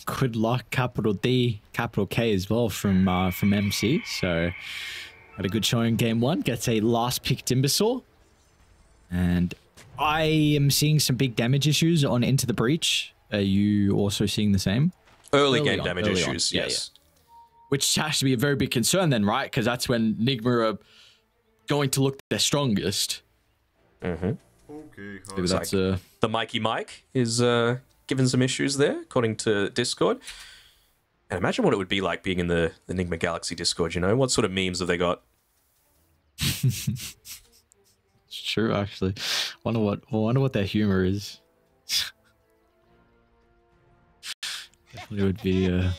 good luck, capital D, capital K as well from MC. So had a good showing game one. Gets a last pick Timbersaw. And I am seeing some big damage issues on Into the Breach. Are you also seeing the same? Early game damage issues, yes. Yeah. Which has to be a very big concern then, right? Because that's when Nigma are going to look their strongest. Mm-hmm. Okay. Maybe that's like the Mikey Mike is given some issues there, according to Discord. And imagine what it would be like being in the Nigma Galaxy Discord, you know? What sort of memes have they got? It's true, actually. Wonder what their humor is. Definitely would be...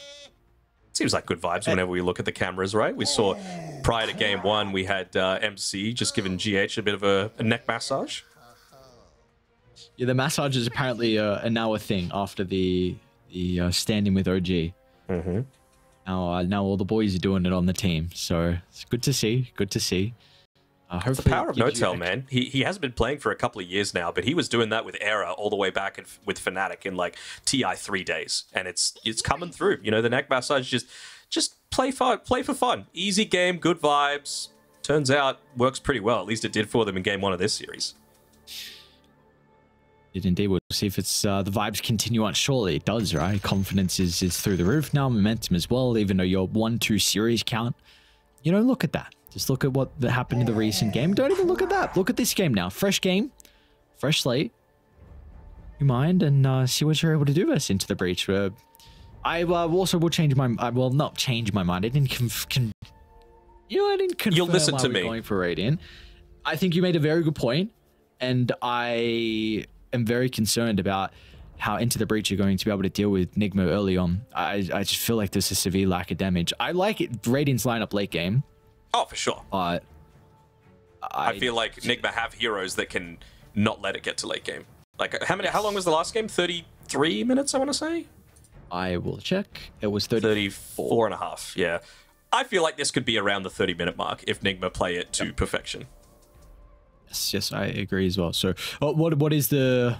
Seems like good vibes whenever we look at the cameras, right? We saw prior to game one, we had MC just giving GH a bit of a neck massage. Yeah, the massage is apparently now a thing after the standing with OG. Mm-hmm. Now all the boys are doing it on the team, so it's good to see. Good to see. It's the power of no-tell, man. He hasn't been playing for a couple of years now, but he was doing that with Era all the way back with Fnatic in like TI 3 days, and it's coming through. You know, the neck massage just play for fun, easy game, good vibes. Turns out works pretty well. At least it did for them in game one of this series. It indeed. We'll see if it's the vibes continue on. Surely it does, right? Confidence is through the roof now, momentum as well. Even though your 1-2 series count, you know, look at that. Just look at what happened in the recent game. Don't even look at that. Look at this game now. Fresh game. Fresh slate. You mind and see what you're able to do versus Into the Breach. I also will change my... I will not change my mind. I didn't confirm You'll listen to me. Going for Radiant. I think you made a very good point, and I am very concerned about how Into the Breach are going to be able to deal with Nigma early on. I just feel like there's a severe lack of damage. I like it. Radiant's lineup late game. Oh, for sure. But I feel like Nigma have heroes that can not let it get to late game. Like, how long was the last game? 33 minutes, I want to say? I will check. It was 34 and a half, yeah. I feel like this could be around the 30-minute mark if Nigma play it to perfection. Yes, I agree as well. So, what is the...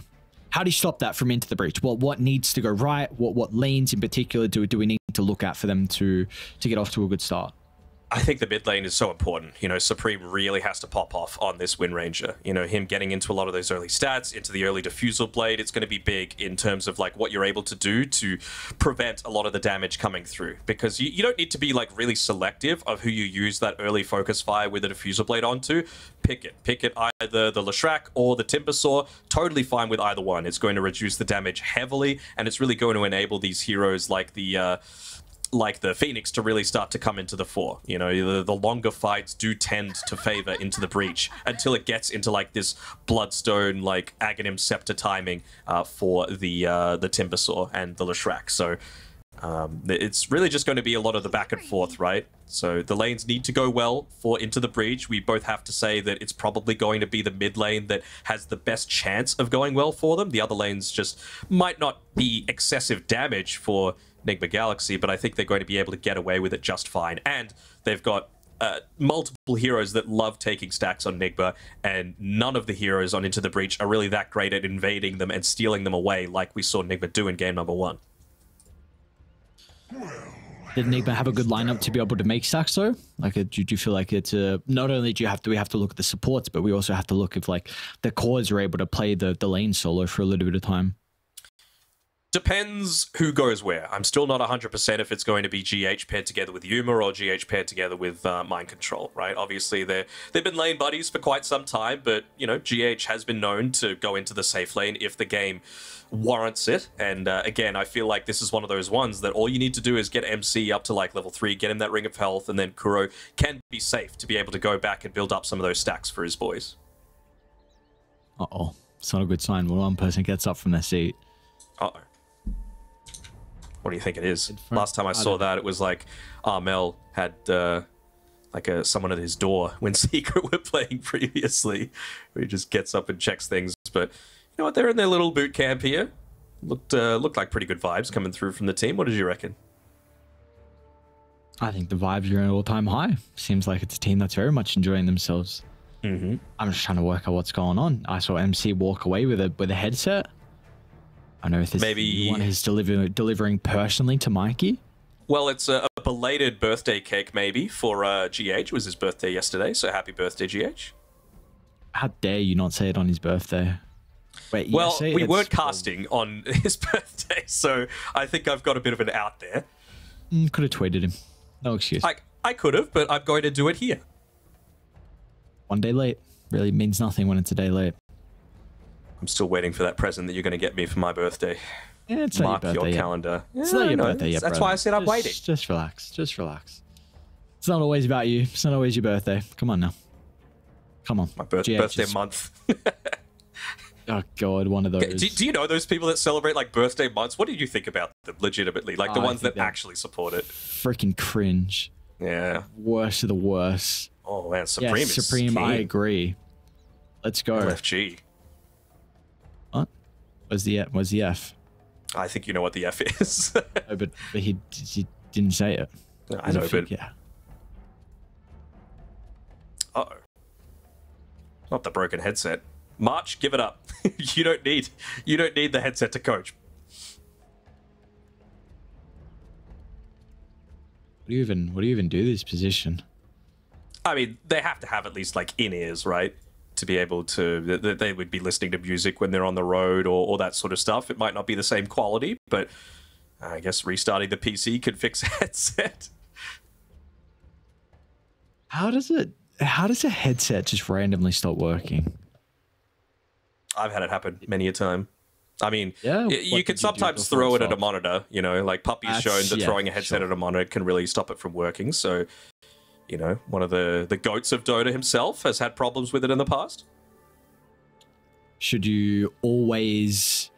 How do you stop that from Into the Breach? What needs to go right? What lanes in particular do we need to look at for them to get off to a good start? I think the mid lane is so important. You know, Supreme really has to pop off on this Wind Ranger. You know, him getting into a lot of those early stats, into the early Diffusal Blade, it's going to be big in terms of like what you're able to do to prevent a lot of the damage coming through. Because you don't need to be like really selective of who you use that early focus fire with the Diffusal Blade onto. Pick it either the Leshrac or the Timbersaw. Totally fine with either one. It's going to reduce the damage heavily, and it's really going to enable these heroes like the Phoenix to really start to come into the fore. You know, the longer fights do tend to favor Into the Breach until it gets into like this Bloodstone, like Aghanim Scepter timing for the Timbersaw and the Leshrac. So it's really just going to be a lot of the back and forth, right? So the lanes need to go well for Into the Breach. We both have to say that it's probably going to be the mid lane that has the best chance of going well for them. The other lanes just might not be excessive damage for Nigma Galaxy, but I think they're going to be able to get away with it just fine. And they've got multiple heroes that love taking stacks on Nigma, and none of the heroes on Into the Breach are really that great at invading them and stealing them away like we saw Nigma do in game number 1. Did Nigma have a good lineup to be able to make stacks though? Like, do you feel like it's not only do we have to look at the supports, but we also have to look if like the cores are able to play the lane solo for a little bit of time? Depends who goes where. I'm still not 100% if it's going to be GH paired together with Yuma or GH paired together with Mind Control, right? Obviously, they've been lane buddies for quite some time, but, you know, GH has been known to go into the safe lane if the game warrants it. And again, I feel like this is one of those ones that all you need to do is get MC up to like level 3, get him that Ring of Health, and then Kuro can be safe to be able to go back and build up some of those stacks for his boys. Uh-oh. It's not a good sign when one person gets up from their seat. Uh-oh. What do you think it is? Last time I saw that, it was like Armel had someone at his door when Secret were playing previously, where he just gets up and checks things. But you know what? They're in their little boot camp here. Looked like pretty good vibes coming through from the team. What did you reckon? I think the vibes are at an all-time high. Seems like it's a team that's very much enjoying themselves. Mm-hmm. I'm just trying to work out what's going on. I saw MC walk away with a headset. I know if this Maybe one is delivering personally to Mikey. Well, it's a belated birthday cake, maybe, for GH. It was his birthday yesterday, so happy birthday, GH. How dare you not say it on his birthday? Wait, well, we weren't casting on his birthday, so I think I've got a bit of an out there. Could have tweeted him. No excuse. I could have, but I'm going to do it here. One day late really means nothing when it's a day late. I'm still waiting for that present that you're going to get me for my birthday. Yeah, it's not your birthday yet. Calendar. It's not your birthday yet, That's why I said I'm waiting. Just relax. Just relax. It's not always about you. It's not always your birthday. Come on now. Come on. My birthday month. Oh, God, one of those. Do you know those people that celebrate, like, birthday months? What did you think about them, legitimately? Like, the ones that actually support it. Freaking cringe. Yeah. Worst of the worst. Oh, man, Supreme is Supreme, key. I agree. Let's go. LFG. What? Where's the F? I think you know what the F is. No, but he didn't say it. I know, but... Yeah. Uh-oh. Not the broken headset. March, give it up. You don't need the headset to coach. What do you even do this position? I mean, they have to have at least like in-ears, right? To be able to, they would be listening to music when they're on the road or that sort of stuff. It might not be the same quality, but I guess restarting the PC could fix a headset. How does a headset just randomly stop working? I've had it happen many a time. I mean, yeah, you can sometimes throw it at a monitor, you know, like Puppy's shown that throwing a headset at a monitor can really stop it from working. So, you know, one of the goats of Dota himself has had problems with it in the past. Should you always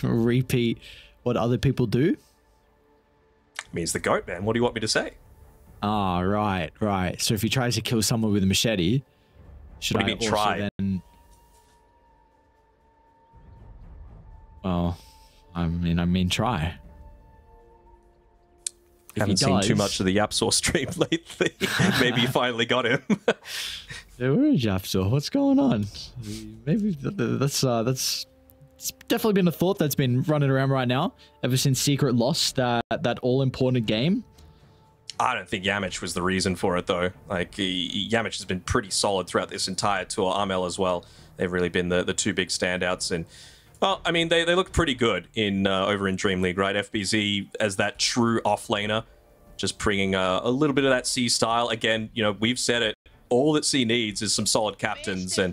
repeat what other people do? I mean, he's the goat, man. What do you want me to say? Ah, right. So if he tries to kill someone with a machete, should I also try? Then... Well, I mean, try. If haven't seen too much of the Yapsaw stream lately. Maybe you finally got him. Yeah, where is Yapsaw? What's going on? Maybe that's it's definitely been a thought that's been running around right now ever since Secret lost that all-important game. I don't think Yamich was the reason for it, though. Like, Yamich has been pretty solid throughout this entire tour. Armel as well. They've really been the two big standouts. And, well, I mean, they look pretty good in over in Dream League, right? FBZ as that true offlaner, just bringing a little bit of that C style. Again, you know, we've said it. All that C needs is some solid captains, and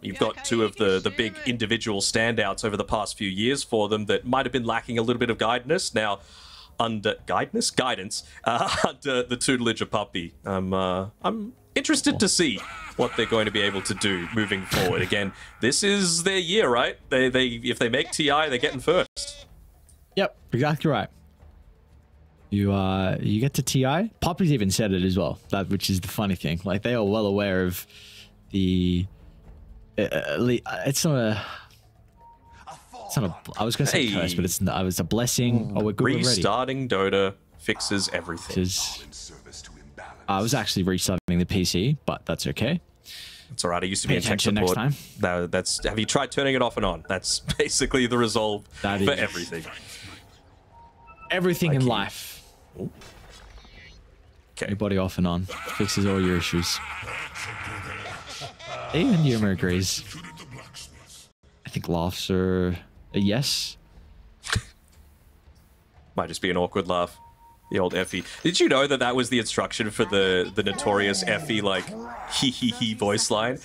you've got two of the big individual standouts over the past few years for them that might have been lacking a little bit of guidance. Now, under guidance under the tutelage of Puppy. I'm interested to see what they're going to be able to do moving forward. Again, this is their year, right? They if they make TI, they're getting first. Yep, exactly right. You get to TI. Poppy's even said it as well. Which is the funny thing. Like, they are well aware of the. It's not a. I was going to say curse, but it's a blessing. Oh, we're good. Restarting Dota fixes everything. I was actually restarting the PC, but that's okay. It's all right. I used to be in tech support. Next time. Have you tried turning it off and on? That's basically the resolve for everything. Everything in life. Okay. Everybody off and on fixes all your issues. Even Yuma agrees. I think laughs are a yes. Might just be an awkward laugh. The old Effie. Did you know that was the instruction for the notorious Effie, like, hee hee hee voice line?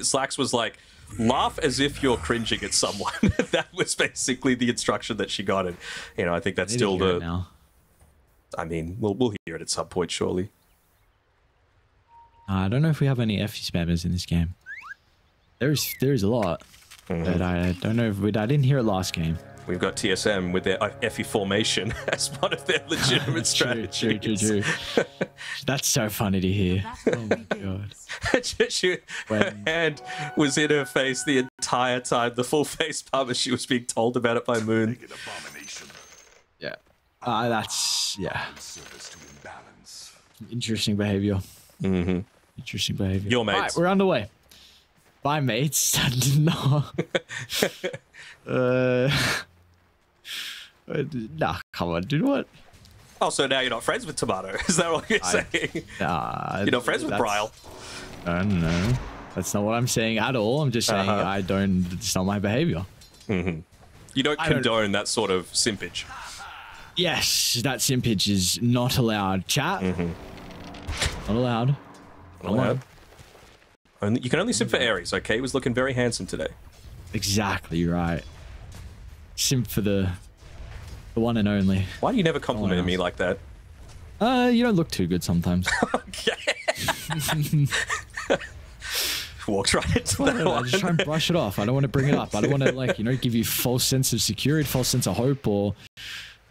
Slacks was like, laugh as if you're cringing at someone. That was basically the instruction that she got. And, you know, I think that's still the... Now. I mean, we'll hear it at some point, surely. I don't know if we have any Effie spammers in this game. There's a lot. But I don't know if I didn't hear it last game. We've got TSM with their Effie formation as one of their legitimate strategies. True. That's so funny to hear. Oh my god. Her hand was in her face the entire time. The full face palm as she was being told about it by Moon. Yeah. Interesting behavior. Interesting behavior. Your mates. All right, we're underway. Bye, mates. No. Nah, come on, dude. What? Oh, so now you're not friends with Tomato? Is that what you're saying? You're not friends with Bryle? No. That's not what I'm saying at all. I'm just saying I don't. It's not my behavior. You don't condone that sort of simpage. Yes, that simpage is not allowed. Chat. Not allowed. Not allowed. You can only simp for Ares, okay? He was looking very handsome today. Exactly right. Simp for the one and only. Why do you never compliment me like that? You don't look too good sometimes. Okay. Walked right into that one. I just try and brush it off. I don't want to bring it up. I don't want to, like, give you false sense of security, false sense of hope, or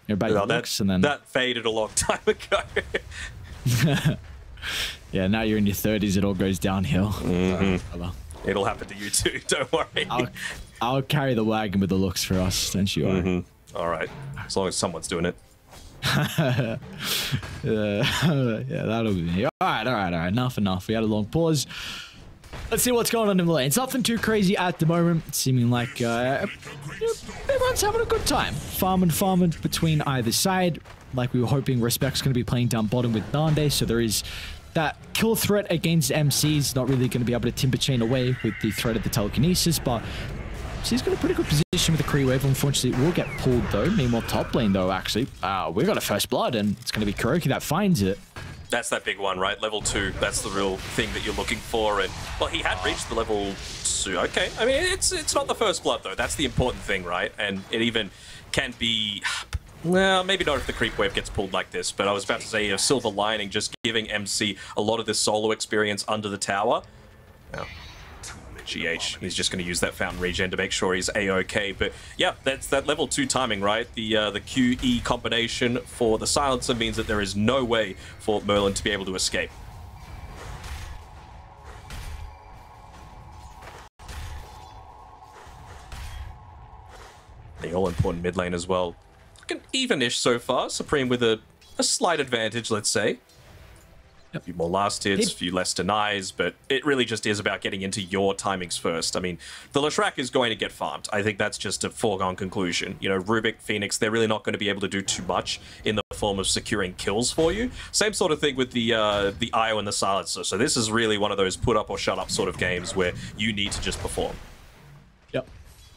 about your looks, and then that faded a long time ago. Yeah, now you're in your 30s. It all goes downhill. It'll happen to you too. Don't worry. I'll carry the wagon with the looks for us. Don't you worry. All right, as long as someone's doing it. Yeah, that'll be me. All right. Enough. We had a long pause. Let's see what's going on in the lane. It's nothing too crazy at the moment. It's seeming like everyone's having a good time. Farming between either side. Like we were hoping, Respect's going to be playing down bottom with Nande, so there is that kill threat against MC's. Not really going to be able to timber chain away with the threat of the telekinesis, but she's got a pretty good position with the Kree wave. Unfortunately, it will get pulled though. Meanwhile, top lane though, actually, we got a first blood, and it's going to be Kuroki that finds it. That's that big one, right? Level 2. That's the real thing that you're looking for. And well, he had reached the level 2. Okay, I mean, it's not the first blood though. That's the important thing, right? And it even can be. Well, maybe not if the creep wave gets pulled like this, but I was about to say a silver lining, just giving MC a lot of this solo experience under the tower. Now, GH, he's just going to use that fountain regen to make sure he's A-OK. But yeah, that's that level 2 timing, right? The QE combination for the silencer means that there is no way for Merlin to be able to escape. The all-important mid lane as well. Looking even-ish so far. Supreme with a slight advantage, let's say. A few more last hits, a few less denies, but it really just is about getting into your timings first. I mean, the Leshrac is going to get farmed. I think that's just a foregone conclusion. You know, Rubik, Phoenix, they're really not going to be able to do too much in the form of securing kills for you. Same sort of thing with the IO and the Silencer. So this is really one of those put up or shut up sort of games where you need to just perform. Yep.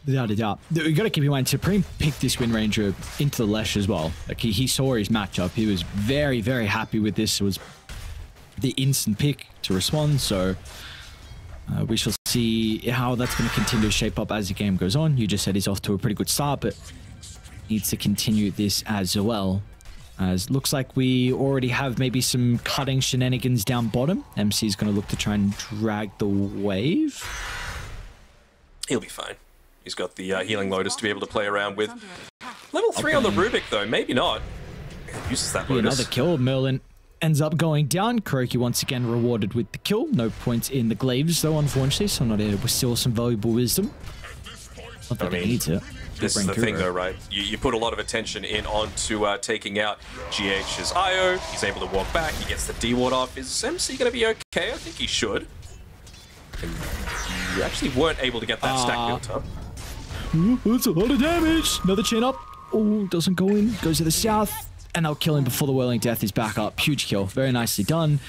Without a doubt. We got to keep in mind, Supreme picked this Wind Ranger into the Lesh as well. Like he saw his matchup. He was very, very happy with this. It was the instant pick to respond, so we shall see how that's going to continue to shape up as the game goes on. You just said he's off to a pretty good start, but needs to continue this as well. As looks like we already have maybe some cutting shenanigans down bottom. MC is going to look to try and drag the wave. He'll be fine. He's got the Healing Lotus to be able to play around with. Level 3 on the Rubik, though. Maybe not. Uses that Lotus. Another kill. Merlin ends up going down. Kuroki once again rewarded with the kill. No points in the glaives, though, unfortunately, so not able to steal some valuable wisdom. Not that he needs it. This is the thing, though, right? You put a lot of attention in onto taking out GH's IO. He's able to walk back. He gets the D-ward off. Is MC going to be okay? I think he should. And you actually weren't able to get that stack built up. That's a lot of damage. Another chain up. Oh, doesn't go in. Goes to the south. And they'll kill him before the Whirling Death is back up. Huge kill. Very nicely done.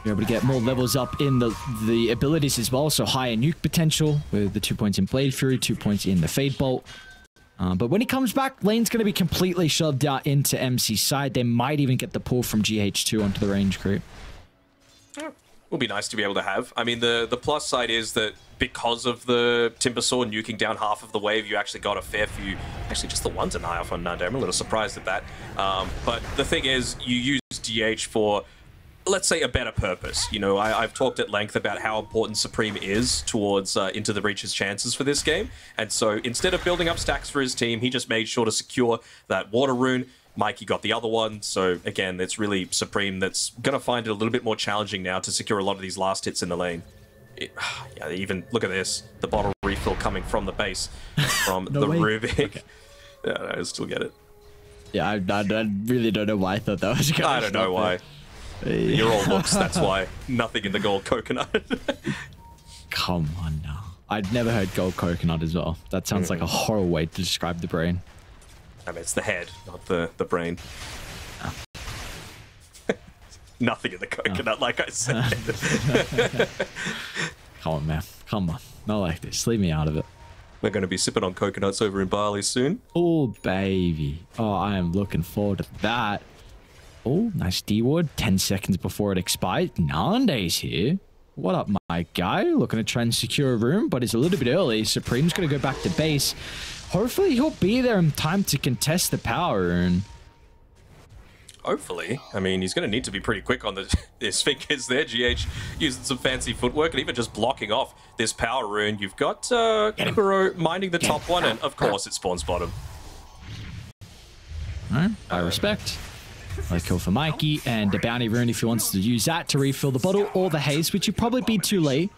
You're able to get more levels up in the abilities as well. So higher nuke potential with the 2 points in Blade Fury, 2 points in the Fade Bolt. But when he comes back, lane's going to be completely shoved out into MC's side. They might even get the pull from GH2 onto the range creep. Will be nice to be able to have. I mean, the plus side is that because of the Timbersaw nuking down half of the wave, you actually got a fair few, actually just the one deny off on Nande. I'm a little surprised at that. But the thing is, you use GH for, let's say, a better purpose. You know, I've talked at length about how important Supreme is towards Into the Breach's chances for this game. And so instead of building up stacks for his team, he just made sure to secure that water rune. Mikey got the other one, so again, it's really Supreme that's going to find it a little bit more challenging now to secure a lot of these last hits in the lane. Yeah, even look at this, the bottle refill coming from the base, from the Rubik. Okay. Yeah, I still get it. Yeah, I really don't know why I thought that was going to I don't know why. You're all looks, that's why. Nothing in the gold coconut. come on now. I'd never heard gold coconut as well. That sounds like a horrible way to describe the brain. I mean, it's the head, not the brain. Nothing in the coconut, like I said. Come on, man. Come on. Not like this. Leave me out of it. We're going to be sipping on coconuts over in Bali soon. Oh, baby. Oh, I am looking forward to that. Oh, nice D-ward. 10 seconds before it expires. Nande's here. What up, my guy? Looking to try and secure a room, but it's a little bit early. Supreme's going to go back to base. Hopefully, he'll be there in time to contest the power rune. Hopefully. I mean, he's going to need to be pretty quick on his fingers there. GH using some fancy footwork and even just blocking off this power rune. You've got Kuro minding the top one, and of course it spawns bottom. Alright, I respect. Like kill for Mikey, and a bounty rune if he wants to use that to refill the bottle, or the haze, which would probably be too late.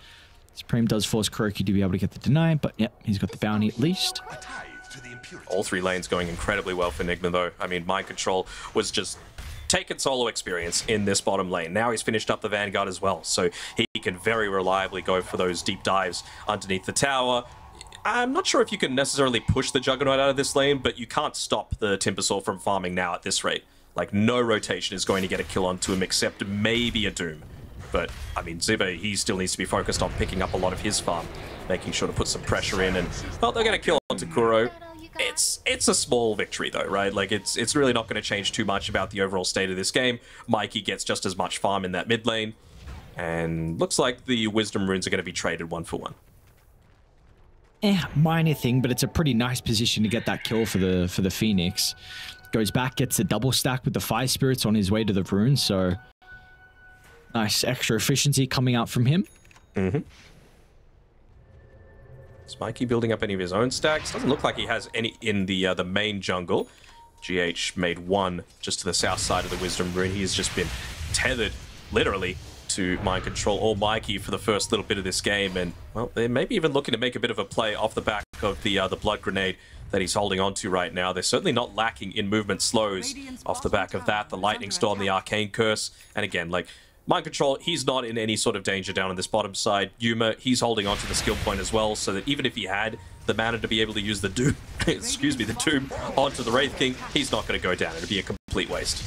Supreme does force Kuroki to be able to get the deny, but yep, he's got the bounty at least. All three lanes going incredibly well for Nigma, though. I mean, Mind Control was just taking solo experience in this bottom lane. Now he's finished up the Vanguard as well, so he can very reliably go for those deep dives underneath the tower. I'm not sure if you can necessarily push the Juggernaut out of this lane, but you can't stop the Timbersaw from farming now at this rate. Like, no rotation is going to get a kill onto him except maybe a Doom. But, I mean, Ziba, he still needs to be focused on picking up a lot of his farm, making sure to put some pressure in, and, well, they're going to kill onto Kuro. It's a small victory, though, right? Like, it's really not going to change too much about the overall state of this game. Mikey gets just as much farm in that mid lane, and looks like the Wisdom runes are going to be traded 1-for-1. Minor thing, but it's a pretty nice position to get that kill for the Phoenix. Goes back, gets the double stack with the Fire Spirits on his way to the rune, so nice extra efficiency coming out from him. Is Mikey building up any of his own stacks? Doesn't look like he has any in the main jungle. GH made one just to the south side of the Wisdom rune. He's just been tethered, literally, to Mind Control or Mikey for the first little bit of this game, and, well, they're maybe even looking to make a bit of a play off the back of the Blood Grenade that he's holding on to right now. They're certainly not lacking in movement slows off the back of that. The Lightning Storm, the Arcane Curse, and again, like, Mind Control, he's not in any sort of danger down on this bottom side. Yuma, he's holding on to the skill point as well, so that even if he had the mana to be able to use the Doom, excuse me, the Doom onto the Wraith King, he's not going to go down. It'd be a complete waste.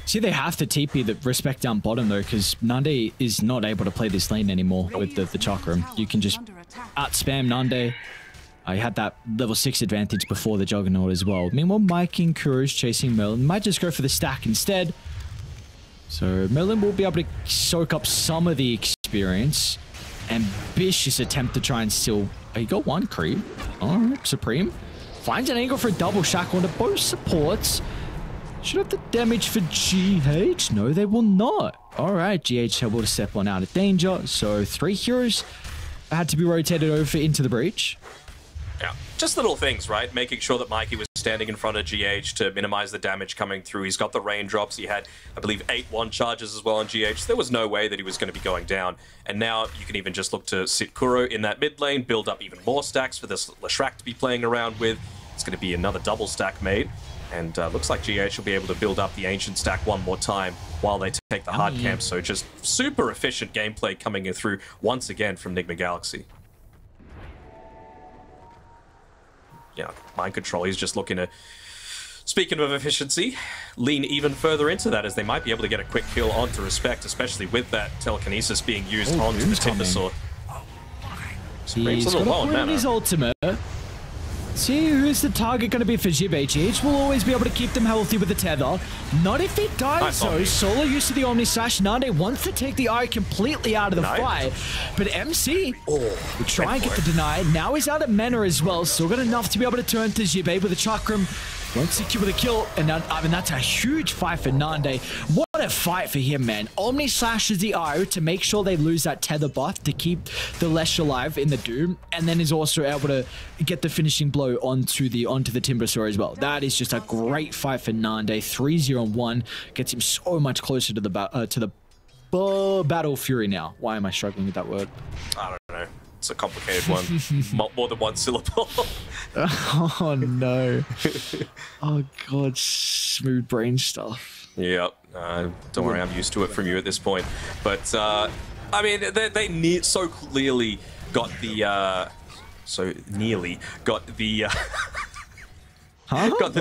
See, they have to TP the respect down bottom, though, because Nande is not able to play this lane anymore with the Chakram. You can just out-spam Nande. He had that level 6 advantage before the Juggernaut as well. Meanwhile, Mike and Kuro's chasing Merlin. Might just go for the stack instead. So Merlin will be able to soak up some of the experience. Ambitious attempt to try and steal. He got one creep. Alright, Supreme. Finds an angle for a double shackle onto both supports. Should have the damage for GH. No, they will not. Alright, GH able to step on out of danger. So 3 heroes had to be rotated over into the breach. Yeah, just little things, right? Making sure that Mikey was standing in front of GH to minimize the damage coming through. He's got the raindrops. He had, I believe, 8 1 charges as well on GH. So there was no way that he was going to be going down. And now you can even just look to sit Kuro in that mid lane, build up even more stacks for this Leshrac to be playing around with. It's going to be another double stack made. And looks like GH will be able to build up the Ancient stack one more time while they take the hard camp. So just super efficient gameplay coming in through once again from Nigma Galaxy. Yeah, Mind Control, he's just looking to, speaking of efficiency, lean even further into that, as they might be able to get a quick kill onto Respect, especially with that telekinesis being used onto the Timbersaw. He's got to put in his ultimate. See, who's the target going to be for Jibbe? GH will always be able to keep them healthy with the tether. Not if he dies, though. Solo use of the Omni Slash. Nande wants to take the eye completely out of the fight. But MC will try and get the deny. Now he's out of mana as well. Still got enough to be able to turn to Jibbe with a Chakram. Won't secure the kill. And now, I mean, that's a huge fight for Nande. What a fight for him, man. Omni slashes the IO to make sure they lose that tether buff to keep the Lesh alive in the Doom. And then is also able to get the finishing blow onto the Timbersaw as well. That is just a great fight for Nande. 3-0-1 gets him so much closer to the Battle Fury now. Why am I struggling with that word? I don't know. It's a complicated one. More than one syllable. Oh, no. Oh, God. Smooth brain stuff. Yep. Don't worry, I'm used to it from you at this point. But I mean, they so clearly got the got the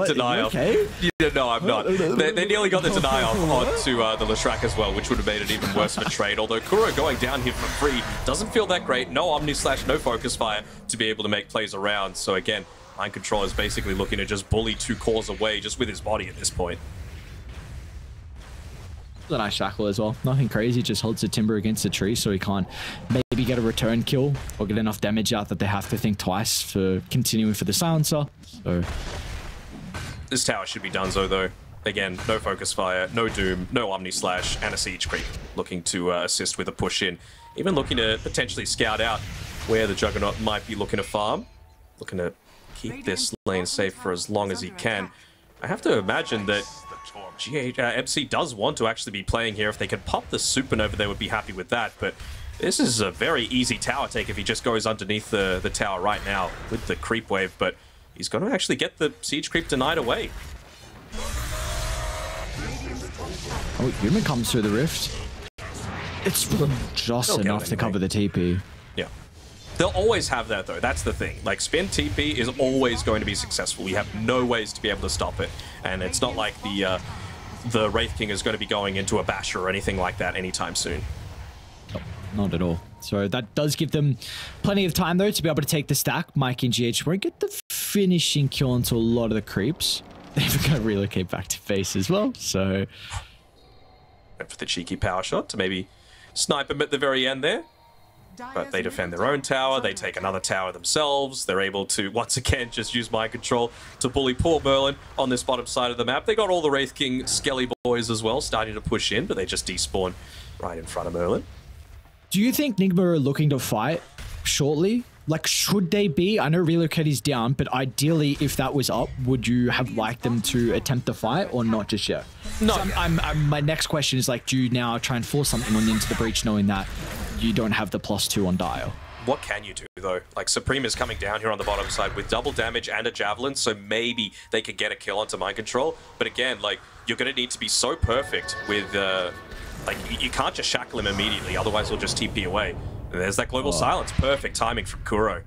deny off. Okay? Yeah, no, I'm not. They nearly got the deny off onto the Leshrac as well, which would have made it even worse of a trade. Although Kuro going down here for free doesn't feel that great. No Omni Slash, no Focus Fire to be able to make plays around. So again, Mind Control is basically looking to just bully 2 cores away just with his body at this point. A nice shackle as well. Nothing crazy, just holds the timber against the tree so he can't maybe get a return kill or get enough damage out that they have to think twice for continuing for the silencer. So this tower should be done though. Again, no Focus Fire, no Doom, no Omni Slash, and a Siege Creep looking to assist with a push in. Even looking to potentially scout out where the Juggernaut might be looking to farm. Looking to keep this lane safe for as long as he can. I have to imagine that MC does want to actually be playing here. If they could pop the Supernova, they would be happy with that. But this is a very easy tower take if he just goes underneath the tower right now with the creep wave. But he's going to actually get the Siege Creep denied away. Oh, Human comes through the rift. It's just enough to cover the TP. Yeah. They'll always have that, though. That's the thing. Like, spin TP is always going to be successful. We have no ways to be able to stop it. And it's not like the Wraith King is going to be going into a basher or anything like that anytime soon. No, not at all. So that does give them plenty of time, though, to be able to take the stack. Mike and GH won't get the finishing kill onto a lot of the creeps. They're going to relocate back to base as well, so... For the cheeky power shot to maybe snipe him at the very end there. But they defend their own tower, they take another tower themselves, they're able to, once again, just use Mind Control to bully poor Merlin on this bottom side of the map. They got all the Wraith King Skelly boys as well, starting to push in, but they just despawn right in front of Merlin. Do you think Nigma are looking to fight shortly? Like, should they be? I know relocate is down, but ideally, if that was up, would you have liked them to attempt the fight or not just yet? No. So my next question is, like, do you now try and force something on into the breach knowing that you don't have the +2 on Dial? What can you do, though? Like, Supreme is coming down here on the bottom side with double damage and a Javelin, so maybe they could get a kill onto Mind Control. But again, like, you're going to need to be so perfect with, like, you can't just shackle him immediately, otherwise he'll just TP away. And there's that global silence. Perfect timing from Kuro.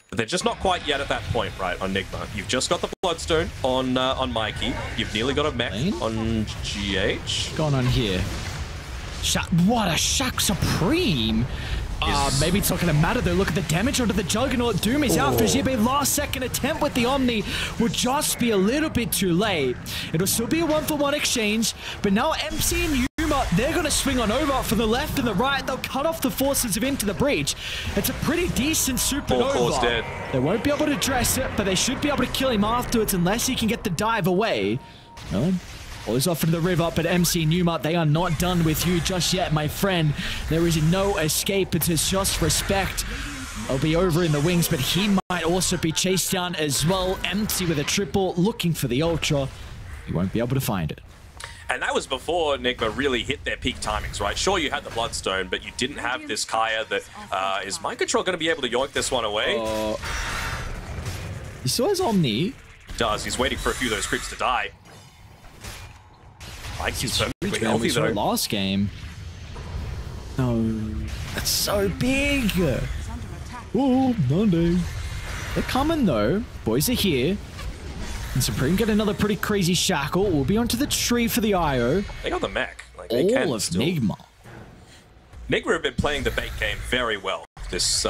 But they're just not quite yet at that point, right, on Nigma. You've just got the Bloodstone on Mikey. You've nearly got a mech on GH. What's going on here? What a Shack Supreme! Maybe it's not going to matter though. Look at the damage onto the Juggernaut. Doom is out for GB. Last second attempt with the Omni would just be a little bit too late. It'll still be a 1-for-1 exchange, but now MC and Yuma, they're going to swing on over for the left and the right. They'll cut off the forces of into the breach. It's a pretty decent Supernova. Dead. They won't be able to dress it, but they should be able to kill him afterwards unless he can get the dive away. No. Always off into the river, but MC Numa, they are not done with you just yet, my friend. There is no escape. It is just respect. I'll be over in the wings, but he might also be chased down as well. MC with a triple, looking for the Ultra. He won't be able to find it. And that was before Nigma really hit their peak timings, right? Sure, you had the Bloodstone, but you didn't have this Kaya that... is Mind Control going to be able to yoink this one away? He still has Omni. He does. He's waiting for a few of those creeps to die. Like he's perfectly healthy though. Last game. No, that's so big. Oh, Monday. They're coming though. Boys are here. And Supreme get another pretty crazy shackle. We'll be onto the tree for the IO. They got the mech. Like, they all of Nigma. Nigma have been playing the bait game very well this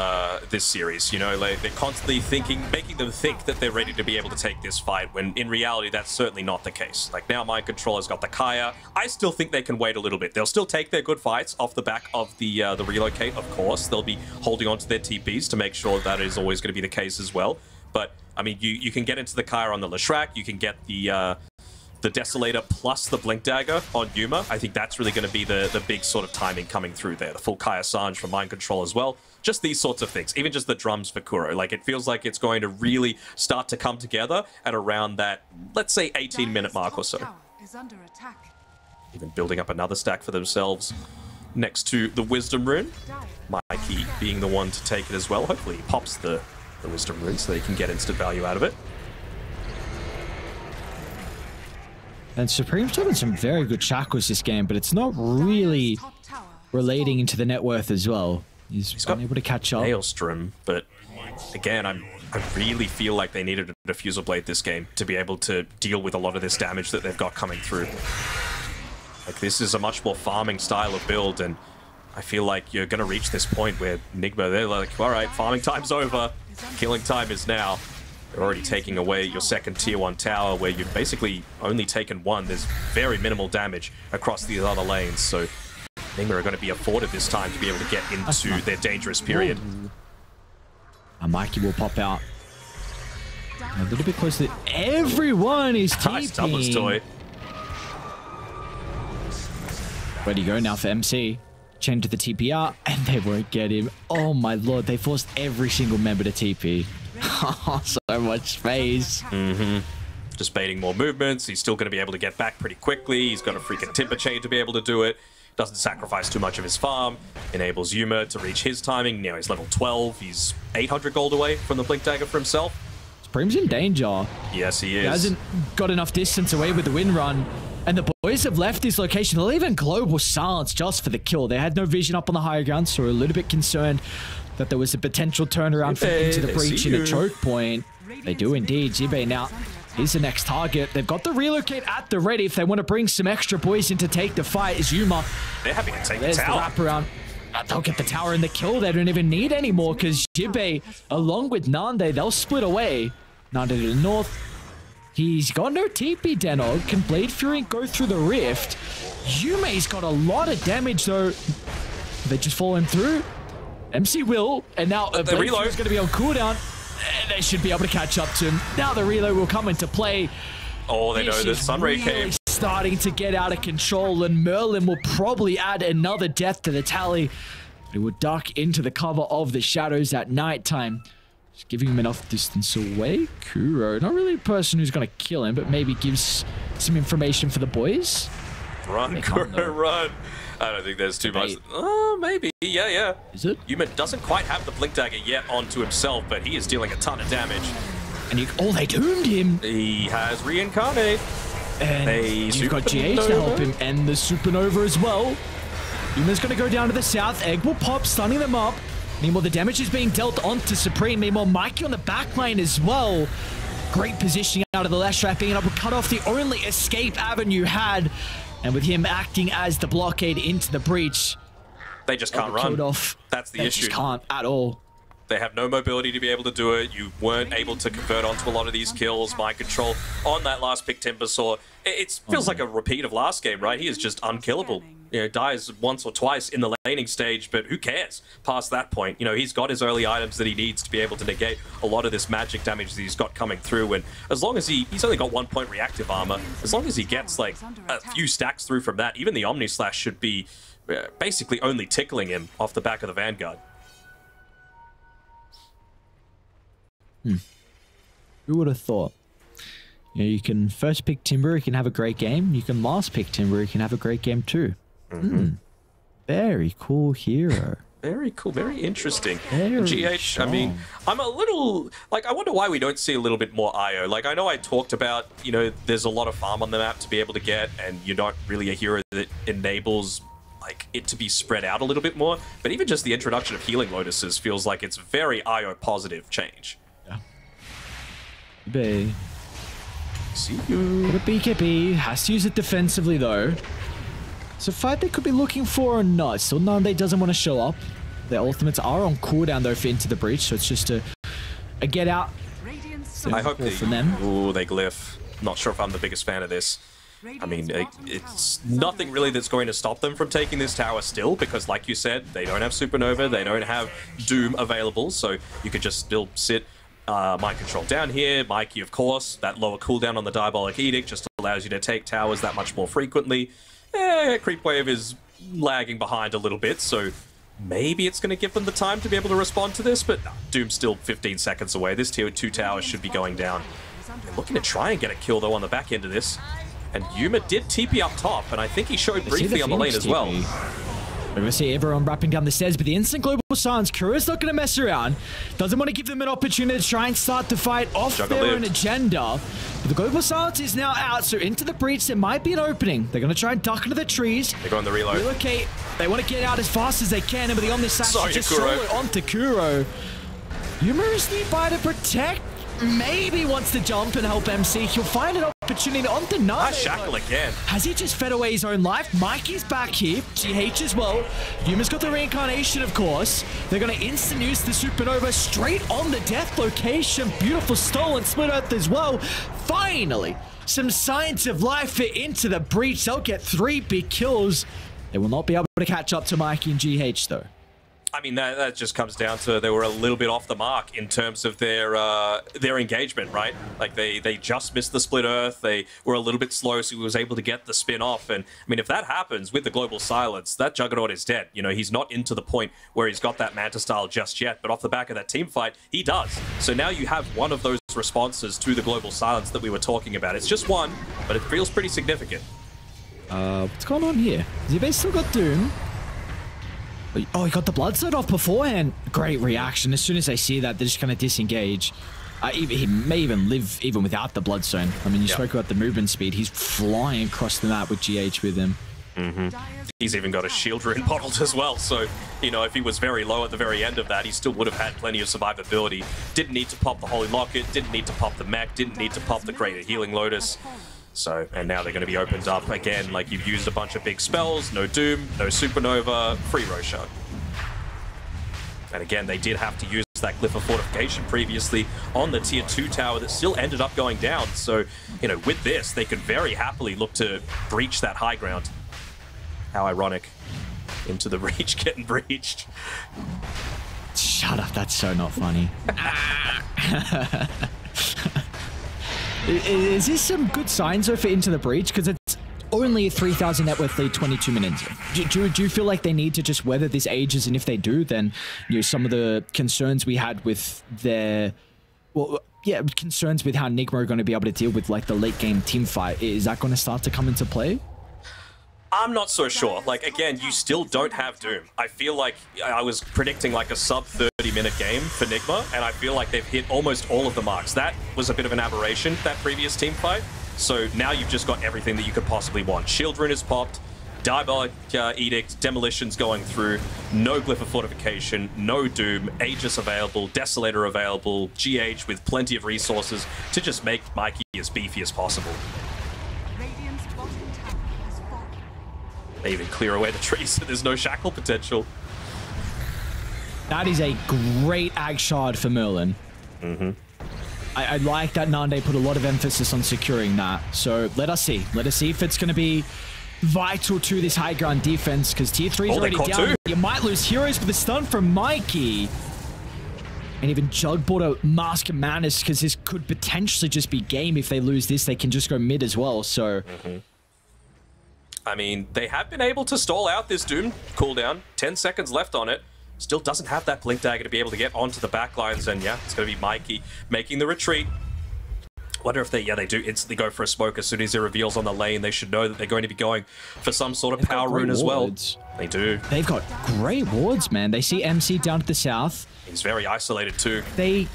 series. You know, like they're constantly making them think that they're ready to be able to take this fight, when in reality that's certainly not the case. Like now Mind Control has got the Kaya. I still think they can wait a little bit. They'll still take their good fights off the back of the relocate, of course. They'll be holding on to their TPs to make sure that is always going to be the case as well. But I mean, you can get into the Kaya on the Leshrac, you can get the Desolator plus the Blink Dagger on Yuma. I think that's really going to be the big sort of timing coming through there. The full Kaya Sange for Mind Control as well. Just these sorts of things. Even just the drums for Kuro. Like, it feels like it's going to really start to come together at around that, let's say, 18-minute mark or so. Even building up another stack for themselves next to the Wisdom Rune. Mikey being the one to take it as well. Hopefully he pops the Wisdom Rune so they can get instant value out of it. And Supreme's done some very good shackles this game, but it's not really relating into the net worth as well. He's unable to catch up. Maelstrom, but again, I really feel like they needed a diffusal blade this game to be able to deal with a lot of this damage that they've got coming through. Like, this is a much more farming style of build, and I feel like you're going to reach this point where Nigma, they're like, all right, farming time's over. Killing time is now. They're already taking away your second tier 1 tower where you've basically only taken one. There's very minimal damage across these other lanes, so Nigma are going to be afforded this time to be able to get into their dangerous period. A Mikey will pop out. A little bit closer. Everyone is TPing. Nice doubles toy. Where do you go now for MC? Chain to the TPR, and they won't get him. Oh my lord, they forced every single member to TP. So much space. Just baiting more movements. He's still going to be able to get back pretty quickly. He's got a freaking timber chain to be able to do it. Doesn't sacrifice too much of his farm. Enables Yuma to reach his timing. Now he's level 12. He's 800 gold away from the Blink Dagger for himself. Supreme's in danger. Yes, he is. He hasn't got enough distance away with the wind run. And the boys have left this location. They'll even global silence just for the kill. They had no vision up on the higher ground, so we're a little bit concerned that there was a potential turnaround for into the breach in a choke point. They do indeed. Jibe now, he's the next target. They've got the relocate at the ready if they want to bring some extra boys in to take the fight. Is Yuma. They're happy to take There's the tower. The wraparound. They'll get the tower and the kill. They don't even need any more because Jibe, along with Nande, they'll split away. Nande to the north. He's got no TP, Denog. Can Blade Fury go through the rift? Yume's got a lot of damage, though. They just fall him through. MC will, and now the reload is going to be on cooldown. They should be able to catch up to him. Now the reload will come into play. Oh, they know that Sunray came. Starting to get out of control, and Merlin will probably add another death to the tally. He will duck into the cover of the shadows at nighttime. Just giving him enough distance away. Kuro, not really a person who's going to kill him, but maybe gives some information for the boys. Run, Kuro, run. I don't think there's too much. Oh, maybe. Yeah. Is it? Yuma doesn't quite have the Blink Dagger yet onto himself, but he is dealing a ton of damage. And they doomed him. He has reincarnate. And you've got GH to help him, and the Supernova as well. Yuma's going to go down to the south. Egg will pop, stunning them up. Meanwhile, the damage is being dealt onto Supreme. Meanwhile, Mikey on the back line as well. Great positioning out of the last strap, being able to cut off the only escape avenue had. And with him acting as the blockade into the breach, they just can't run. That's the issue. They just can't at all. They have no mobility to be able to do it. You weren't able to convert onto a lot of these kills. Mind control on that last pick Timber Saw. It feels like a repeat of last game, right? He is just unkillable. You know, dies once or twice in the laning stage, but who cares past that point? You know, he's got his early items that he needs to be able to negate a lot of this magic damage that he's got coming through. And as long as he's only got 1 point reactive armor, as long as he gets like a few stacks through from that, even the Omni Slash should be basically only tickling him off the back of the Vanguard. Who would have thought? You know, you can first pick Timber, you can have a great game. You can last pick Timber, you can have a great game too. Very cool hero. Very cool, very interesting. Very GH, strong. I mean, I'm a little, like, I wonder why we don't see a little bit more IO. Like, I know I talked about, you know, there's a lot of farm on the map to be able to get, and you're not really a hero that enables, like, it to be spread out a little bit more. But even just the introduction of Healing Lotuses feels like it's very IO positive change. Yeah. See you. But a BKB has to use it defensively though. It's a fight they could be looking for or not. Still Nande doesn't want to show up. Their ultimates are on cooldown though for Into the Breach, so it's just a get out. I hope they, for them. Ooh, they glyph. Not sure if I'm the biggest fan of this. I mean, it's nothing really that's going to stop them from taking this tower still, because like you said, they don't have Supernova, they don't have Doom available, so you could just still sit mind control down here. Mikey, of course, that lower cooldown on the Diabolic Edict just allows you to take towers that much more frequently. Creep Wave is lagging behind a little bit, so maybe it's going to give them the time to be able to respond to this, but no, Doom's still 15 seconds away. This tier 2 tower should be going down. They're looking to try and get a kill, though, on the back end of this. And Yuma did TP up top, and I think he showed briefly on the lane as well. We're going to see everyone wrapping down the stairs, but the instant global silence, Kuro's not going to mess around. Doesn't want to give them an opportunity to try and start the fight off their own agenda. But the global silence is now out, so into the breach, there might be an opening. They're going to try and duck into the trees. They're going the reload. Relocate. They want to get out as fast as they can, but the Omnisash just solo onto Kuro. Yuma is nearby to protect. Maybe wants to jump and help MC. He'll find an opportunity on the night. Shackle again. Has he just fed away his own life? Mikey's back here. GH as well. Yuma's got the reincarnation, of course. They're going to instant use the supernova straight on the death location. Beautiful stolen split earth as well. Finally, some signs of life fit into the breach. They'll get 3 big kills. They will not be able to catch up to Mikey and GH, though. I mean, that just comes down to they were a little bit off the mark in terms of their engagement, right? Like, they just missed the split earth. They were a little bit slow, so he was able to get the spin off. And, I mean, if that happens with the global silence, that Juggernaut is dead. You know, he's not into the point where he's got that Manta style just yet, but off the back of that team fight, he does. So now you have one of those responses to the global silence that we were talking about. It's just one, but it feels pretty significant. What's going on here? Zibay still got Doom. Oh, he got the Bloodstone off beforehand. Great reaction. As soon as they see that, they're just going to disengage. He may even live even without the Bloodstone. I mean, you spoke about the movement speed. He's flying across the map with GH with him. He's even got a shield rune bottled as well. So, you know, if he was very low at the very end of that, he still would have had plenty of survivability. Didn't need to pop the Holy Locket. Didn't need to pop the mech. Didn't need to pop the Greater Healing Lotus. So, and now they're going to be opened up again. Like, you've used a bunch of big spells, no Doom, no Supernova, free Roshan. And again, they did have to use that Glyph of Fortification previously on the tier 2 tower that still ended up going down. So, you know, with this, they could very happily look to breach that high ground. How ironic. Into the reach, getting breached. Shut up, that's so not funny. Is this some good signs though for Into the Breach? Because it's only a 3,000 net worth lead 22 minutes. Do you feel like they need to just weather this ages? And if they do, then, you know, some of the concerns we had with their, well, yeah, concerns with how Nigma are going to be able to deal with like the late game team fight, is that going to start to come into play? I'm not so sure. Like, again, you still don't have Doom. I feel like I was predicting like a sub 30-minute game for Nigma, and I feel like they've hit almost all of the marks. That was a bit of an aberration, that previous team fight. So now you've just got everything that you could possibly want. Shield Rune is popped, Diabolic Edict, Demolition's going through, no Glyph of Fortification, no Doom, Aegis available, Desolator available, GH with plenty of resources to just make Mikey as beefy as possible. They even clear away the trees so there's no shackle potential. That is a great ag shard for Merlin. I like that Nande put a lot of emphasis on securing that. So let us see. Let us see if it's going to be vital to this high ground defense, because tier 3 is already down. You might lose heroes with the stun from Mikey. And even Jug bought a Mask of Madness, because this could potentially just be game. If they lose this, they can just go mid as well. So... I mean, they have been able to stall out this Doom cooldown. 10 seconds left on it. Still doesn't have that Blink Dagger to be able to get onto the backlines. And yeah, it's going to be Mikey making the retreat. Wonder if they do instantly go for a smoke as soon as it reveals on the lane. They should know that they're going to be going for some sort of power rune as well. They do. They've got great wards, man. They see MC down to the south. He's very isolated too. They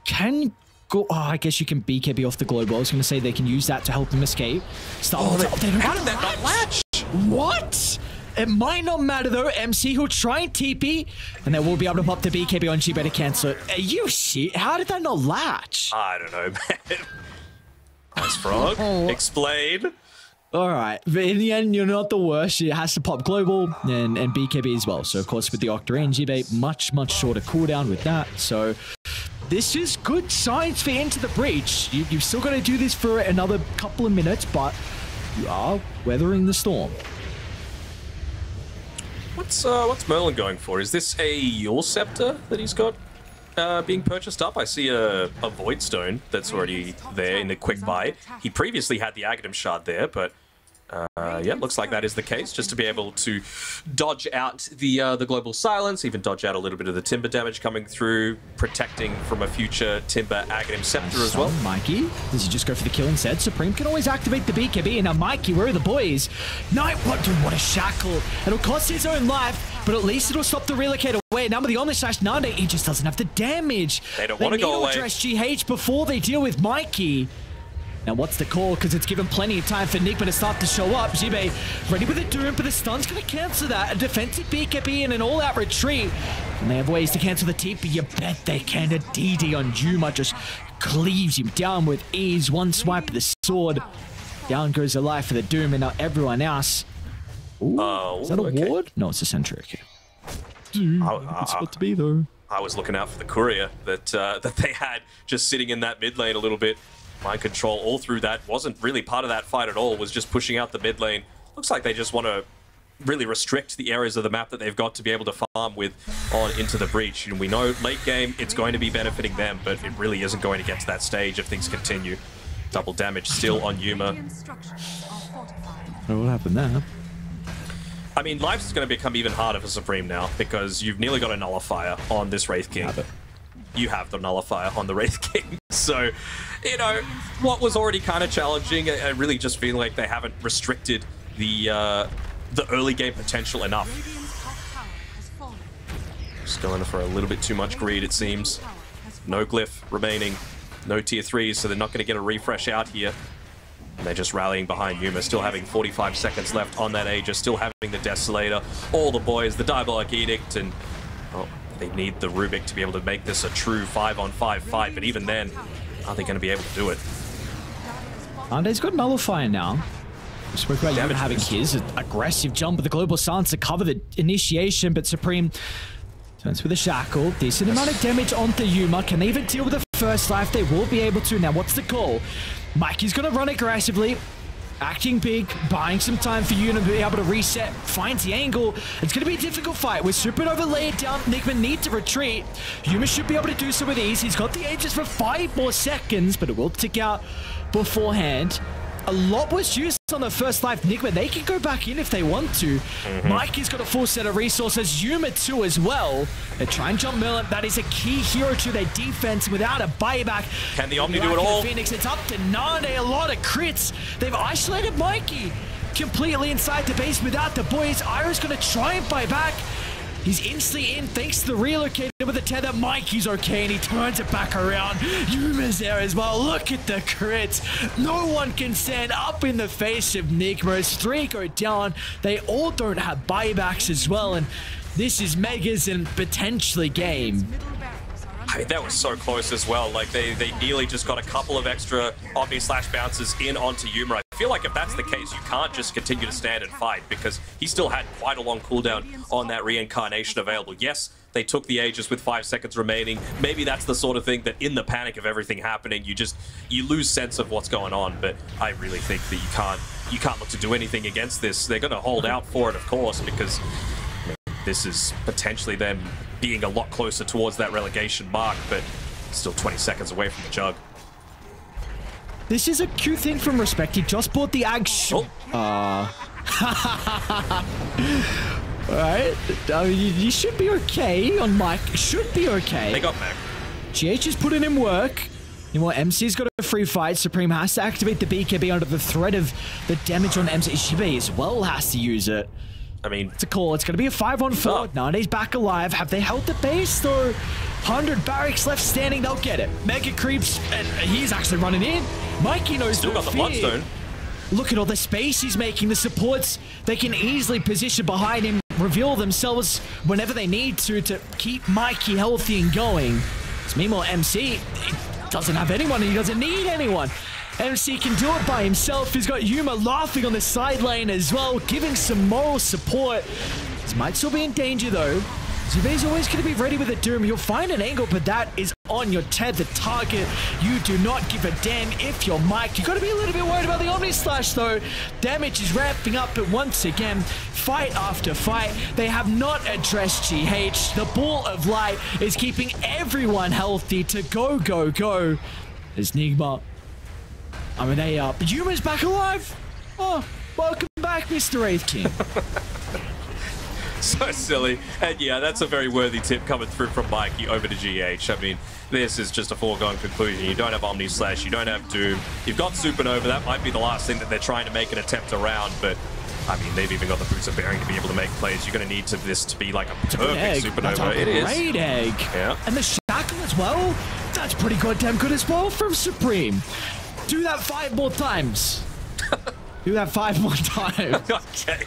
can... Oh, I guess you can BKB off the global. I was going to say they can use that to help them escape. How did that not latch? What? It might not matter though. MC will try and TP, and they will be able to pop the BKB on G-Better cancel it. Are you shit? How did that not latch? I don't know, man. Nice frog. Explain. All right, but in the end, you're not the worst. It has to pop global and BKB as well. So of course with the Octarine, G-Bait, much shorter cooldown with that. So this is good signs for Into the Breach. You've still got to do this for another couple of minutes, but you are weathering the storm. What's Merlin going for? Is this a Yule Scepter that he's got being purchased up? I see a Void Stone that's already there in the quick buy. He previously had the Aghanim Shard there, but Yeah, looks like that is the case. Just to be able to dodge out the global silence, even dodge out a little bit of the timber damage coming through, protecting from a future timber Aghanim Scepter as well. Mikey, does he just go for the kill instead? Supreme can always activate the BKB. And now Mikey, where are the boys? Night, what a shackle. It'll cost his own life, but at least it'll stop the relocator away. Now with the Omni Slash Nande, he just doesn't have the damage. They don't want to go away. They need to address GH before they deal with Mikey. Now, what's the call? Because it's given plenty of time for Nigma to start to show up. Jibe ready with a Doom, but the stun's going to cancel that. A defensive BKB and an all-out retreat. And they have ways to cancel the TP. You bet they can. A DD on Juma just cleaves him down with ease. One swipe of the sword. Down goes the life for the Doom, and now everyone else. Ooh, is that a ward? No, it's a sentry. Okay. Dude, good spot to be, though. I was looking out for the courier that they had just sitting in that mid lane a little bit. Mind control all through that. Wasn't really part of that fight at all. Was just pushing out the mid lane. Looks like they just want to really restrict the areas of the map that they've got to be able to farm with on into the breach. And we know late game it's going to be benefiting them, but it really isn't going to get to that stage if things continue. Double damage still on Yuma. What happened there? I mean, life is going to become even harder for Supreme now because you've nearly got a nullifier on this Wraith King. You have the nullifier on the Wraith King. So, you know, what was already kind of challenging, I really just feel like they haven't restricted the early game potential enough. Just going for a little bit too much greed, it seems. No glyph remaining, no tier 3s, so they're not going to get a refresh out here. And they're just rallying behind Yuma, still having 45 seconds left on that Aegis, still having the Desolator, all the boys, the Diabolic Edict, and oh, they need the Rubik to be able to make this a true 5-on-5 fight, but even then, are they going to be able to do it? Nande's got Nullifier now. We spoke about Yuma having his aggressive jump with the Global Silence to cover the initiation, but Supreme turns with a Shackle. Decent amount of damage onto Yuma. Can they even deal with the first life? They will be able to. Now, what's the call? Mikey's going to run aggressively. Acting big, buying some time for Yuma to be able to reset, finds the angle. It's going to be a difficult fight. With Supernova laid down, Nigma need to retreat. Yuma should be able to do so with ease. He's got the Aegis for 5 more seconds, but it will tick out beforehand. A lot was used on the first life. Nigma, they can go back in if they want to. Mikey's got a full set of resources. Yuma too as well. They try and jump Merlin. That is a key hero to their defense without a buyback. Can the Omni do it all? Phoenix, it's up to Nande. A lot of crits. They've isolated Mikey completely inside the base without the boys. Ira's going to try and buy back. He's instantly in thanks to the relocator with the tether. Mikey's okay, and he turns it back around. Yuma's there as well. Look at the crits. No one can stand up in the face of Nigma. As 3 go down, they all don't have buybacks as well, and this is Megas and potentially game. I mean, that was so close as well. Like, they nearly just got a couple of extra Omni Slash bounces in onto Yuma. I feel like if that's the case, you can't just continue to stand and fight because he still had quite a long cooldown on that reincarnation available. Yes, they took the Aegis with 5 seconds remaining. Maybe that's the sort of thing that in the panic of everything happening, you lose sense of what's going on. But I really think that you can't look to do anything against this. They're going to hold out for it, of course, because this is potentially them being a lot closer towards that relegation mark, but still 20 seconds away from the jug. This is a cute thing from Respect. He just bought the Ag. Alright. I mean, you should be okay on Mike. Should be okay. They got back. GH is putting in work. You know what? MC's got a free fight. Supreme has to activate the BKB under the threat of the damage on MC. Shibe as well has to use it. I mean, it's a call. It's going to be a 5-on-4. Nande's back alive. Have they held the base? Though 100 barracks left standing. They'll get it. Mega creeps, and he's actually running in. Mikey knows still got the Bloodstone. Look at all the space he's making. The supports, they can easily position behind him, reveal themselves whenever they need to keep Mikey healthy and going. It's meanwhile MC, he doesn't have anyone. He doesn't need anyone. MC can do it by himself. He's got Yuma laughing on the side lane as well, giving some moral support. He might still be in danger though. Zubay's always going to be ready with a Doom. He'll find an angle, but that is on your tethered target. You do not give a damn if you're Mike. You've got to be a little bit worried about the Omni Slash though. Damage is ramping up, but once again, fight after fight, they have not addressed GH. The Ball of Light is keeping everyone healthy to go, go, go. There's Nigma. I mean, but Yuma's back alive. Oh, Welcome back, Mr. Wraith King. So silly. And yeah, that's a very worthy tip coming through from Mikey over to GH. I mean, this is just a foregone conclusion. You don't have Omni Slash, you don't have Doom. You've got Supernova. That might be the last thing that they're trying to make an attempt around, but I mean, they've even got the Boots of Bearing to be able to make plays. You're going to need this to be like a perfect Supernova. It is. Great egg. Yeah. And the Shackle as well. That's pretty goddamn good as well from Supreme. Do that 5 more times. Do that 5 more times. Okay.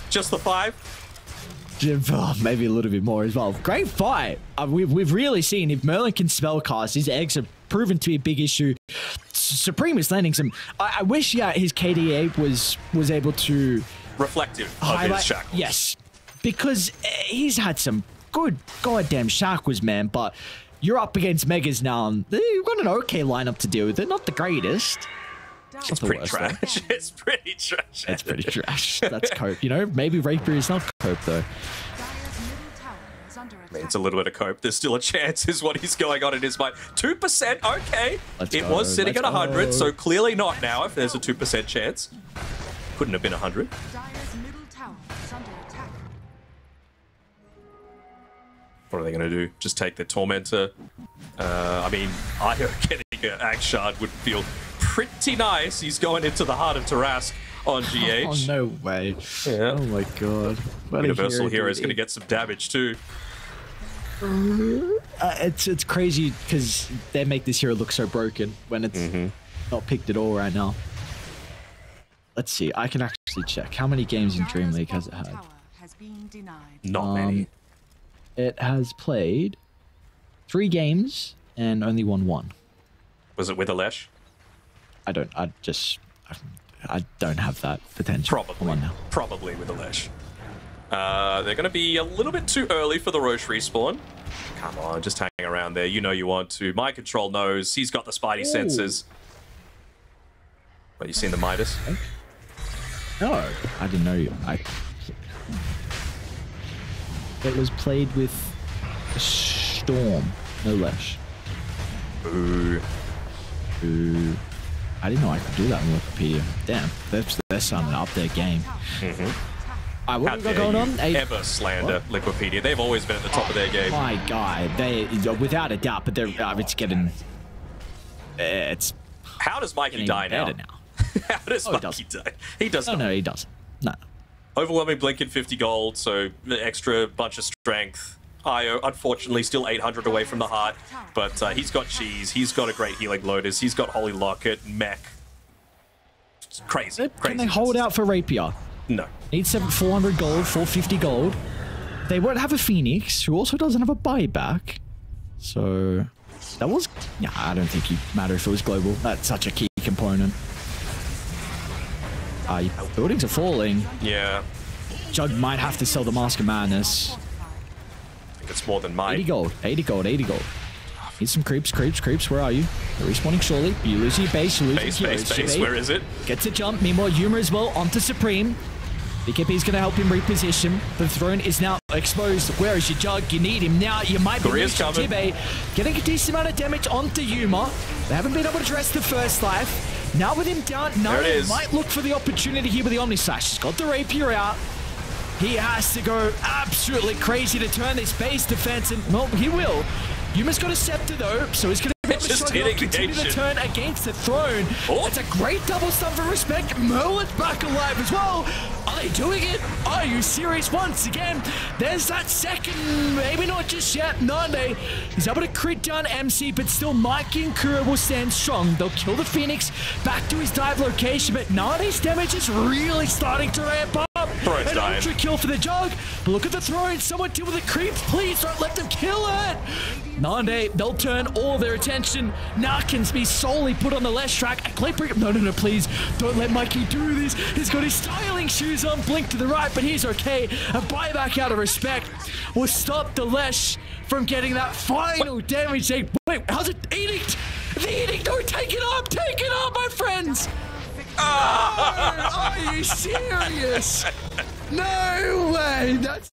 Just the 5? Oh, maybe a little bit more as well. Great fight. We've really seen if Merlin can spellcast, his eggs have proven to be a big issue. Supreme is landing some. I wish, yeah, his KDA was able to reflective of his shackles. Yes, because he's had some good goddamn shackles, man. But you're up against Megas now, and you've got an okay lineup to deal with. They're not the greatest. It's pretty trash. It's pretty trash. It's pretty trash. That's cope. You know, maybe Rapier is not cope though. I mean, it's a little bit of cope. There's still a chance is what he's going on in his mind. 2%, okay. It was sitting at 100, so clearly not now if there's a 2% chance. Couldn't have been 100. What are they going to do? Just take the Tormentor? I mean, Io getting an Axe Shard would feel pretty nice. He's going into the heart of Tarask on GH. Oh, no way. Yeah. Oh my god. What Universal Hero is going to get some damage too. It's crazy because they make this hero look so broken when it's not picked at all right now. Let's see. I can actually check. How many games in Dream League has it had? Not many. It has played 3 games and only won 1. Was it with Alesh? I don't have that potential. Probably with Alesh. They're going to be a little bit too early for the Roche respawn. Come on, just hang around there. You know you want to. Mind Control knows. He's got the Spidey senses. What, you seen the Midas? No, I didn't know you. It was played with a Storm, no less. Ooh. Ooh. I didn't know I could do that in Wikipedia. Damn, they're sounding up their game. What have we got going on? Ever slander Wikipedia? They've always been at the top of their game. My God, they without a doubt, but they're it's getting. It's. How does Mikey die now? How does Mikey die? He doesn't. No, he doesn't. No. Overwhelming blink and 50 gold, so the extra bunch of strength. Io, unfortunately, still 800 away from the heart, but he's got cheese. He's got a great healing Lotus. He's got Holy Locket, mech. It's crazy. Can they hold out for Rapier? No. Need 400 gold, 450 gold. They won't have a Phoenix, who also doesn't have a buyback. So that was. Yeah, I don't think it matter if it was global. That's such a key component. Buildings are falling. Yeah. Jug might have to sell the Mask of Madness. I think it's more than mine. 80 gold, 80 gold, 80 gold. Need some creeps. Where are you? They're respawning surely. You lose your base, you lose your base. Where is it? Gets a jump. Meanwhile, Yuma as well onto Supreme. BKB is going to help him reposition. The throne is now exposed. Where is your Jug? You need him now. You might be losing Tibbe. Getting a decent amount of damage onto Yuma. They haven't been able to dress the first life. Now with him down, Nari might look for the opportunity here with the Omni Slash. He's got the Rapier out. He has to go absolutely crazy to turn this base defense, and well, he will. Yuma's got a scepter though, so he's going to be able to continue the turn against the throne. It's a great double stun for respect. Merlin's back alive as well. Are they doing it? Are you serious? Once again, there's that second, maybe not just yet. Nande is able to crit down MC, but still Mikey and Kuro will stand strong. They'll kill the Phoenix back to his dive location, but Nande's damage is really starting to ramp up. An ultra kill for the Jug. But look at the throne. Someone deal with the creeps. Please don't let them kill it. Nande, they'll turn all their attention. Now can be solely put on the left track. No, please. Don't let Mikey do this. He's got his styling shoes on. Blink to the right, but he's okay. A buyback out of respect will stop the Lesh from getting that final damage. Wait, how's it? Edict! The Edict! Don't take it up! Take it up, my friends! Oh, are you serious? No way! That's...